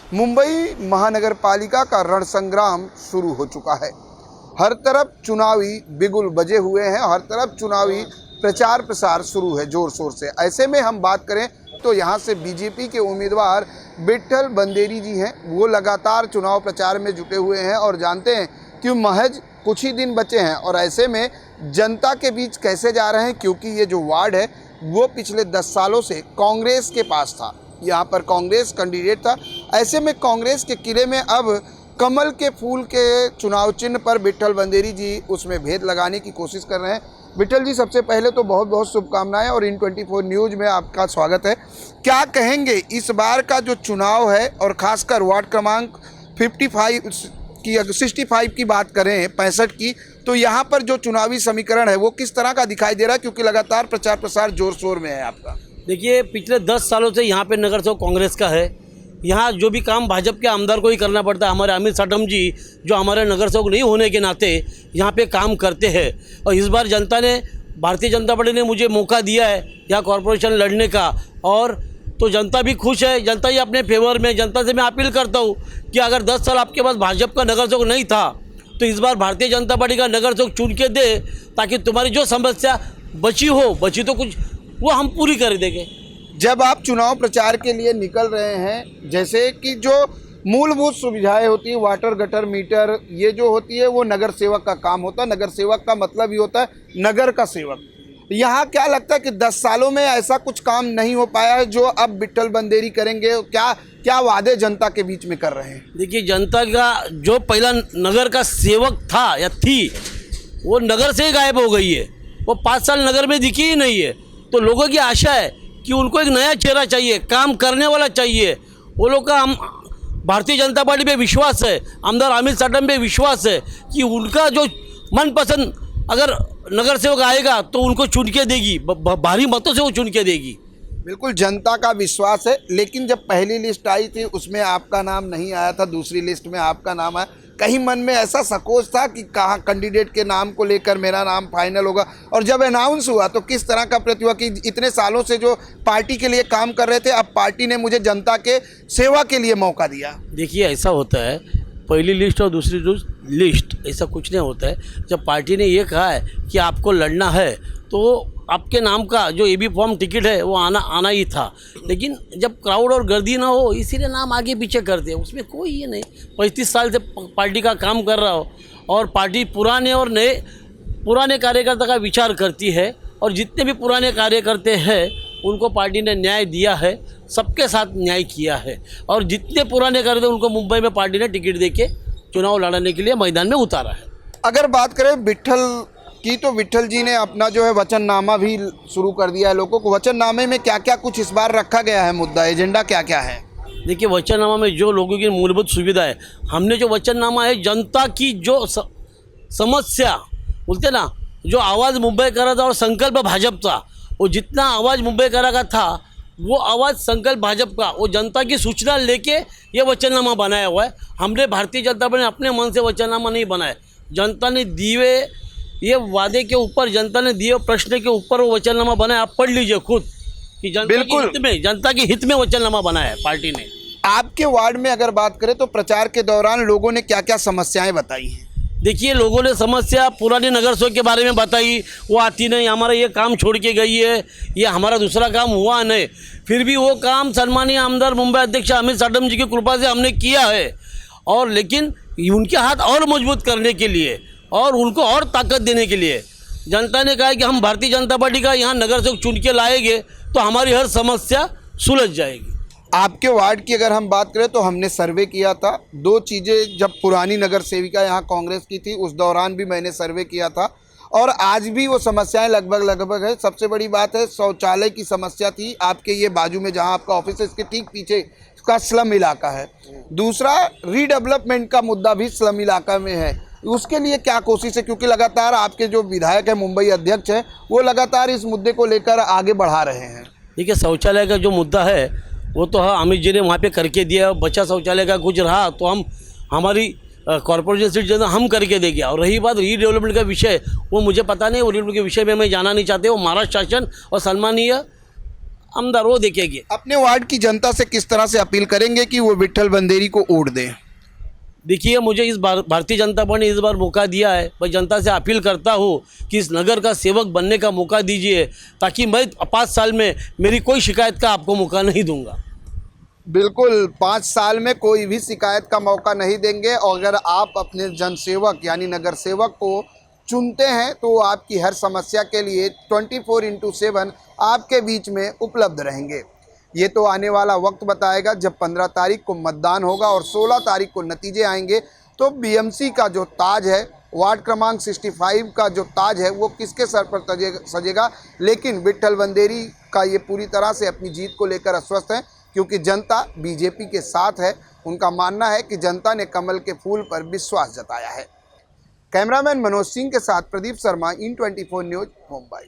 मुंबई महानगर पालिका का रण संग्राम शुरू हो चुका है। हर तरफ चुनावी बिगुल बजे हुए हैं, हर तरफ चुनावी प्रचार प्रसार शुरू है जोर शोर से। ऐसे में हम बात करें तो यहाँ से बीजेपी के उम्मीदवार विट्ठल बंदेरी जी हैं, वो लगातार चुनाव प्रचार में जुटे हुए हैं और जानते हैं कि महज कुछ ही दिन बचे हैं और ऐसे में जनता के बीच कैसे जा रहे हैं, क्योंकि ये जो वार्ड है वो पिछले 10 सालों से कांग्रेस के पास था, यहाँ पर कांग्रेस कैंडिडेट था। ऐसे में कांग्रेस के किले में अब कमल के फूल के चुनाव चिन्ह पर विट्ठल बंदेरी जी उसमें भेद लगाने की कोशिश कर रहे हैं। विट्ठल जी, सबसे पहले तो बहुत बहुत शुभकामनाएं और इन24 न्यूज़ में आपका स्वागत है। क्या कहेंगे इस बार का जो चुनाव है और ख़ासकर वार्ड क्रमांक 65 की बात करें, 65 की, तो यहाँ पर जो चुनावी समीकरण है वो किस तरह का दिखाई दे रहा है, क्योंकि लगातार प्रचार प्रसार जोर शोर में है आपका? देखिए, पिछले 10 सालों से यहाँ पे नगर सेवक कांग्रेस का है। यहाँ जो भी काम भाजपा के आमदार को ही करना पड़ता है। हमारे अमित साटम जी जो हमारे नगर सेवक नहीं होने के नाते यहाँ पे काम करते हैं और इस बार जनता ने, भारतीय जनता पार्टी ने मुझे मौका दिया है यहाँ कॉरपोरेशन लड़ने का, और तो जनता भी खुश है, जनता ही अपने फेवर में। जनता से मैं अपील करता हूँ कि अगर 10 साल आपके पास भाजपा का नगर सेवक नहीं था तो इस बार भारतीय जनता पार्टी का नगर सेवक चुन के दे, ताकि तुम्हारी जो समस्या बची तो कुछ वो हम पूरी कर देंगे। जब आप चुनाव प्रचार के लिए निकल रहे हैं, जैसे कि जो मूलभूत सुविधाएं होती है, वाटर गटर मीटर, ये जो होती है वो नगर सेवक का काम होता है। नगर सेवक का मतलब ही होता है नगर का सेवक। यहाँ क्या लगता है कि 10 सालों में ऐसा कुछ काम नहीं हो पाया है जो अब विट्ठल बंदेरी करेंगे? क्या वादे जनता के बीच में कर रहे हैं? देखिए, जनता का जो पहला नगर का सेवक था या थी, वो नगर से ही गायब हो गई है। वो 5 साल नगर में दिखी ही नहीं है। तो लोगों की आशा है कि उनको एक नया चेहरा चाहिए, काम करने वाला चाहिए। वो लोग का भारतीय जनता पार्टी पे विश्वास है, आमदार अमित साटम पे विश्वास है कि उनका जो मनपसंद अगर नगर सेवक आएगा तो उनको चुन के देगी, भारी मतों से वो चुन के देगी। बिल्कुल, जनता का विश्वास है। लेकिन जब पहली लिस्ट आई थी उसमें आपका नाम नहीं आया था, दूसरी लिस्ट में आपका नाम आया। कहीं मन में ऐसा संकोच था कि कहाँ कैंडिडेट के नाम को लेकर मेरा नाम फाइनल होगा? और जब अनाउंस हुआ तो किस तरह का प्रतिक्रिया कि इतने सालों से जो पार्टी के लिए काम कर रहे थे, अब पार्टी ने मुझे जनता के सेवा के लिए मौका दिया? देखिए, ऐसा होता है, पहली लिस्ट और दूसरी लिस्ट ऐसा कुछ नहीं होता है। जब पार्टी ने ये कहा है कि आपको लड़ना है तो आपके नाम का जो एबी फॉर्म टिकट है वो आना ही था। लेकिन जब क्राउड और गर्दी ना हो, इसीलिए नाम आगे पीछे करते हैं। उसमें कोई ये नहीं, 35 साल से पार्टी का काम कर रहा हो और पार्टी पुराने और पुराने कार्यकर्ता का विचार करती है, और जितने भी पुराने कार्यकर्ते हैं उनको पार्टी ने न्याय दिया है, सबके साथ न्याय किया है। और जितने पुराने करते उनको मुंबई में पार्टी ने टिकट देके चुनाव लड़ने के लिए मैदान में उतारा है। अगर बात करें विट्ठल की, तो विट्ठल जी ने अपना जो है वचननामा भी शुरू कर दिया है लोगों को। वचननामे में क्या क्या कुछ इस बार रखा गया है, मुद्दा एजेंडा क्या क्या है? देखिए, वचननामा में जो लोगों की मूलभूत सुविधा है, हमने जो वचननामा है, जनता की जो समस्या बोलते ना, जो आवाज़ मुंबई करा था और संकल्प भाजपा, वो जितना आवाज़ मुंबई करा का था वो आवाज़ संकल्प भाजपा का, वो जनता की सूचना लेके ये वचननामा बनाया हुआ है। हमने भारतीय जनता पार्टी ने अपने मन से वचननामा नहीं बनाया। जनता ने दिए ये वादे के ऊपर, जनता ने दिए प्रश्न के ऊपर वो वचननामा बनाया। आप पढ़ लीजिए खुद कि जनता के हित में वचननामा बनाया है पार्टी ने। आपके वार्ड में अगर बात करें तो प्रचार के दौरान लोगों ने क्या क्या समस्याएं बताई हैं? देखिए, लोगों ने समस्या पुराने नगर सेवक के बारे में बताई। वो आती नहीं, हमारा ये काम छोड़ के गई है, ये हमारा दूसरा काम हुआ नहीं। फिर भी वो काम सन्माननीय आमदार मुंबई अध्यक्ष अमित साटम जी की कृपा से हमने किया है। और लेकिन उनके हाथ और मजबूत करने के लिए और उनको और ताकत देने के लिए जनता ने कहा कि हम भारतीय जनता पार्टी का यहाँ नगर सेवक चुन के लाएंगे तो हमारी हर समस्या सुलझ जाएगी। आपके वार्ड की अगर हम बात करें तो हमने सर्वे किया था। 2 चीज़ें, जब पुरानी नगर सेविका यहाँ कांग्रेस की थी उस दौरान भी मैंने सर्वे किया था और आज भी वो समस्याएं लगभग है। सबसे बड़ी बात है, शौचालय की समस्या थी आपके ये बाजू में जहाँ आपका ऑफिस है, इसके ठीक पीछे का स्लम इलाका है। दूसरा, रीडेवलपमेंट का मुद्दा भी स्लम इलाका में है। उसके लिए क्या कोशिश है, क्योंकि लगातार आपके जो विधायक है, मुंबई अध्यक्ष हैं, वो लगातार इस मुद्दे को लेकर आगे बढ़ा रहे हैं? देखिए, शौचालय का जो मुद्दा है वो तो अमित जी ने वहाँ पे करके दिया। बच्चा शौचालय का कुछ रहा तो हम हमारी कॉर्पोरेशन सीट जो हम करके देंगे। और रही बात रीडेवलपमेंट का विषय, वो मुझे पता नहीं, वो रीडेवलपमेंट के विषय में मैं जाना नहीं चाहते। वो महाराष्ट्र शासन और सम्मानीय आमदार वो देखेंगे। अपने वार्ड की जनता से किस तरह से अपील करेंगे कि वो विट्ठल बंदेरी को वोट दें? देखिए, मुझे इस बार भारतीय जनता पार्टी ने इस बार मौका दिया है। मैं जनता से अपील करता हूँ कि इस नगर का सेवक बनने का मौका दीजिए, ताकि मैं 5 साल में मेरी कोई शिकायत का आपको मौका नहीं दूंगा। बिल्कुल, 5 साल में कोई भी शिकायत का मौका नहीं देंगे और अगर आप अपने जनसेवक यानी नगर सेवक को चुनते हैं तो आपकी हर समस्या के लिए 24/7 आपके बीच में उपलब्ध रहेंगे। ये तो आने वाला वक्त बताएगा, जब 15 तारीख को मतदान होगा और 16 तारीख को नतीजे आएंगे तो बीएमसी का जो ताज है, वार्ड क्रमांक 65 का जो ताज है, वो किसके सर पर सजेगा। लेकिन विट्ठल बंदेरी का ये पूरी तरह से अपनी जीत को लेकर आश्वस्त है, क्योंकि जनता बीजेपी के साथ है। उनका मानना है कि जनता ने कमल के फूल पर विश्वास जताया है। कैमरामैन मनोज सिंह के साथ प्रदीप शर्मा, IN24 न्यूज़, मुंबई।